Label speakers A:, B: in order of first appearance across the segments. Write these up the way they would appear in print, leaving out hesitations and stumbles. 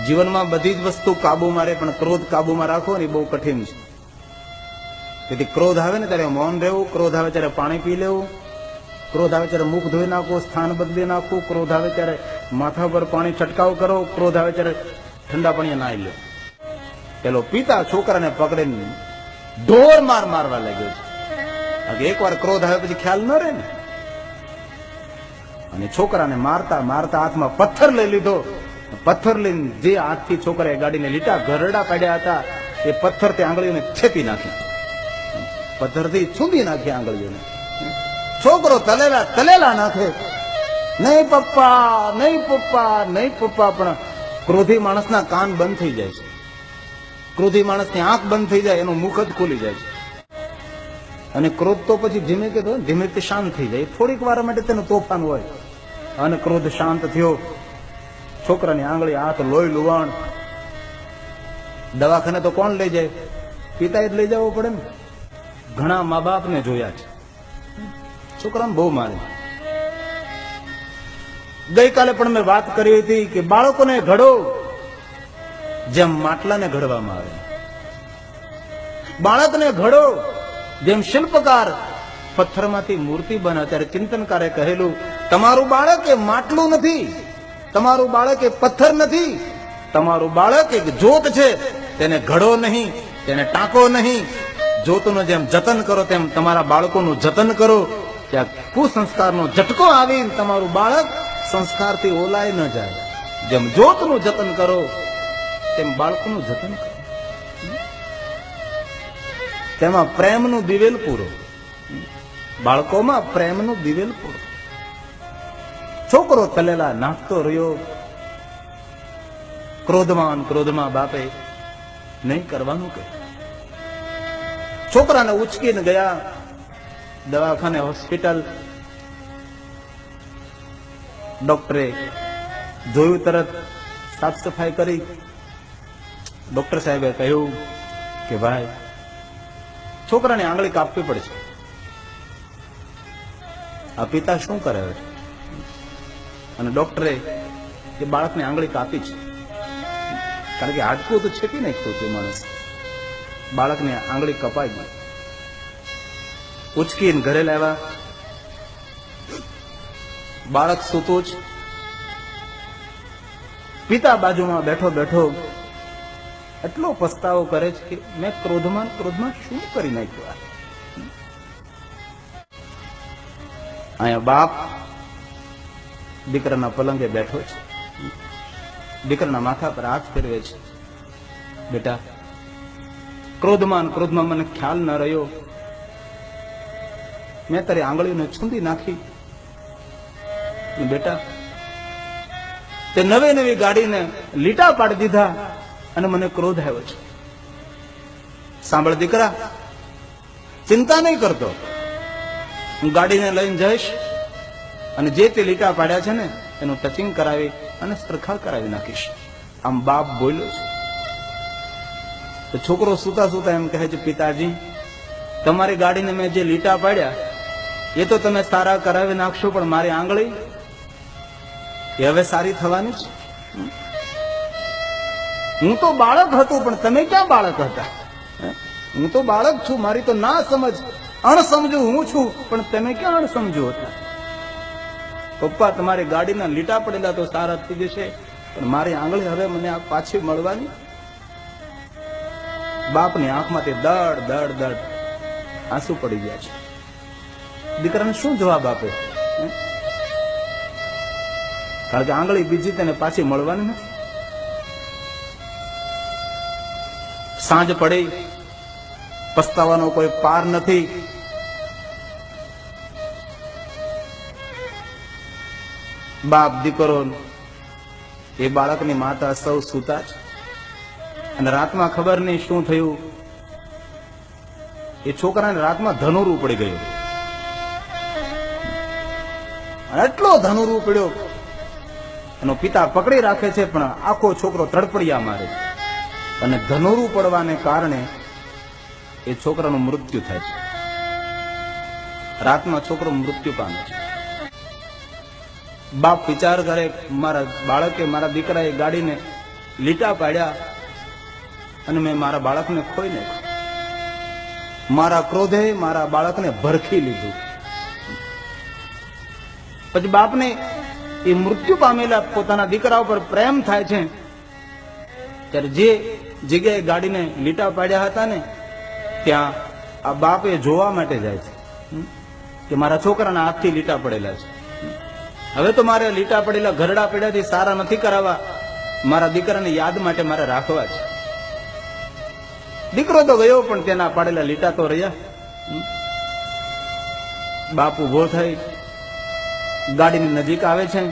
A: જીવનમાં બધી જ વસ્તુ કાબુમાં રહે, પણ ક્રોધ કાબુમાં રાખવો ને એ બહુ કઠિન છે. તેથી ક્રોધ આવે ને ત્યારે મૌન રહેવું, ક્રોધ આવે ત્યારે પાણી પી લેવું, ક્રોધ આવે ત્યારે મુખ ધોઈ નાખવું, સ્થાન બદલી નાખવું, ક્રોધ આવે ત્યારે માથા પર પાણી છંટકાવ કરો, ક્રોધ આવે ત્યારે ઠંડા પાણી નાહી લો. પેલો પિતા છોકરાને પકડીને ઢોર મારવા લાગ્યો છે. એકવાર ક્રોધ આવે પછી ખ્યાલ ન રહે ને. અને છોકરાને મારતા મારતા હાથમાં પથ્થર લઈ લીધો. પથ્થર લઈને જે હાથથી છોકરાએ ગાડીને લીટા ગરડા પાડ્યા હતા એ પથ્થર તે આંગળીઓને છેપી નાખી, પથ્થરથી છૂંદી નાખી આંગળીઓને. છોકરો તલેલા નાખે, નહીં પપ્પા, નહીં પપ્પા, નહીં પપ્પા. પણ ક્રોધી માણસના કાન બંધ થઈ જાય છે, ક્રોધી માણસની આંખ બંધ થઈ જાય, એનું મુખ જ ખુલી જાય છે. અને ક્રોધ તો પછી ધીમે કે ધીમે શાંત થઈ જાય. થોડીક વાર માટે તેનું તોફાન હોય. અને ક્રોધ શાંત થયો, છોકરાની આંગળી હાથ લોહી લુવાણ. દવાખાને તો કોણ લઈ જાય? પિતાએ જ લઈ જવો પડે ને. ઘણા મા બાપને જોયા છે છોકરાને બહુ મારે. ગઈકાલે પણ મેં વાત કરી હતી કે બાળકોને ઘડો જેમ માટલાને ઘડવામાં આવે, બાળકને ઘડો જેમ શિલ્પકાર પથ્થરમાંથી મૂર્તિ બને. ત્યારે ચિંતનકારે કહેલું, તમારું બાળક એ માટલું નથી, તમારું બાળક એ પથ્થર નથી, તમારું બાળક એક જ્યોત છે. તેને ઘડો નહીં, તેને ટાંકો નહીં. જ્યોતનું જેમ જતન કરો તેમ તમારા બાળકોનું જતન કરો. ત્યાં કુસંસ્કારનો ઝટકો આવીને તમારું બાળક સંસ્કારથી ઓલાય ન જાય. જેમ જ્યોતનું જતન કરો તેમ બાળકોનું જતન કરો. તેમાં પ્રેમનું દિવેલ પૂરો, બાળકોમાં પ્રેમનું દિવેલ પૂરો. છોકરો તલેલા નાખતો રહ્યો. ક્રોધમાં બાપે નહીં કરવાનું કહે. છોકરાને ઉચકીને ગયા દવાખાને, હોસ્પિટલ. ડોક્ટરે જોયું, તરત સાફ સફાઈ કરી. ડોક્ટર સાહેબે કહ્યું કે ભાઈ છોકરાની આંગળી કાપવી પડશે. આ પિતા શું કરે? અને ડોક્ટરે એ બાળકની આંગળી કાપી છે, કારણ કે હાડકું તો છેપી નાખ્યું તે માણસ. બાળકની આંગળી કપાઈ ગઈ. ઉચકીને ઘરે લાવ્યા. બાળક સૂતું જ. પિતા બાજુમાં બેઠો બેઠો એટલો પસ્તાવો કરે છે કે મેં ક્રોધમાં શું કરી નાખ્યું. અહીંયા બાપ દીકરાના પલંગે બેઠો છે, દીકરાના માથા પર હાથ ફેરવે છે. બેટા, ક્રોધમાં મને ખ્યાલ ન રહ્યો, મેં તારી આંગળીઓને છૂંદી નાખી. બેટા, તે નવી ગાડીને લીટા પાડી દીધા અને મને ક્રોધ આવ્યો છે. સાંભળ દીકરા, ચિંતા નહીં કરતો, હું ગાડીને લઈને જઈશ અને જે તે લીટા પાડ્યા છે ને એનું ટચિંગ કરાવી અને સરખા કરાવી નાખીશ. આમ બાપ બોલ્યો છે. તો છોકરો સુતા સુતા એમ કહે છે, પિતાજી, તમારી ગાડીને મેં જે લીટા પાડ્યા એ તો તમે સારા કરાવી નાખશો, પણ મારી આંગળી એ હવે સારી થવાની છે. હું તો બાળક હતું, પણ તમે ક્યાં બાળક હતા? હું તો બાળક છું, મારી તો ના સમજ, અણસમજુ હું છું, પણ તમે ક્યાં અણસમજુ હતા? પપ્પા, તમારી ગાડીના લીટા પડેલા તો સારા થઈ જશે, પણ મારી આંગળી હવે મને આ પાછી મળવાની. બાપની આંખમાંથી દડ દડ દડ આંસુ પડી ગયા છે. દીકરાને શું જવાબ આપે? કારણ કે આંગળી બીજી તેને પાછી મળવાની નથી. સાંજ પડી, પસ્તાવાનો કોઈ પાર નથી. બાપ દીકરો એ બાળકની માતા સૌ સૂતા છે. અને રાતમાં ખબર નહીં શું થયું, એ છોકરાને રાતમાં ધનુર પડી ગયું. એટલો ધનુર પડ્યો, એનો પિતા પકડી રાખે છે, પણ આખો છોકરો તડપડિયા મારે. અને ધનુર પડવાને કારણે એ છોકરાનું મૃત્યુ થાય છે. રાતમાં છોકરો મૃત્યુ પામે છે. બાપ વિચાર કરે, મારા બાળકે, મારા દીકરાએ ગાડીને લીટા પાડ્યા અને મેં મારા બાળકને ખોઈ નાખ્યું. મારા ક્રોધે મારા બાળકને ભરખી લીધું. પછી બાપને એ મૃત્યુ પામેલા પોતાના દીકરા ઉપર પ્રેમ થાય છે ત્યારે જે જગ્યાએ ગાડીને લીટા પાડ્યા હતા ને ત્યાં આ બાપ એ જોવા માટે જાય છે કે મારા છોકરાના હાથથી લીટા પડેલા છે. હવે તો મારે લીટા પડેલા ઘરડા પડ્યાથી સારા નથી કરાવવા, મારા દીકરાની યાદ માટે મારે રાખવા છે. દીકરો તો ગયો પણ તેના પાડેલા લીટા તો રહ્યા. બાપ ઉભો થઈ ગાડીની નજીક આવે છે.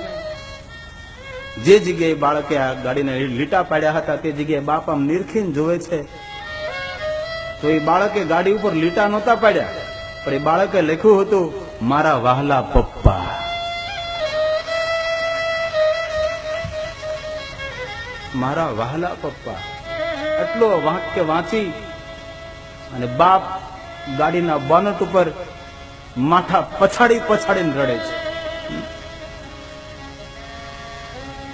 A: જે જગ્યાએ બાળકે આ ગાડીને લીટા પાડ્યા હતા તે જગ્યાએ બાપ આમ નિરખીને જોવે છે તો એ બાળકે ગાડી ઉપર લીટા નહોતા પાડ્યા, પણ એ બાળકે લખ્યું હતું મારા વહાલા પપ્પા. મારા વહાલા પપ્પા એટલો વાક્ય વાંચી અને બાપ ગાડીના બોનટ ઉપર માથા પછાડી પછાડીને રડે છે.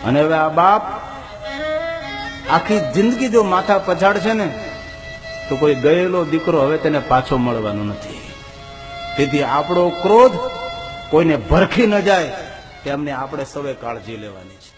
A: અને હવે આ બાપ આખી જિંદગી જો માથા પછાડશે ને તો કોઈ ગયેલો દીકરો હવે તેને પાછો મળવાનો નથી. તેથી આપણો ક્રોધ કોઈને ભરખી ન જાય તેમને આપણે સૌએ કાળજી લેવાની છે.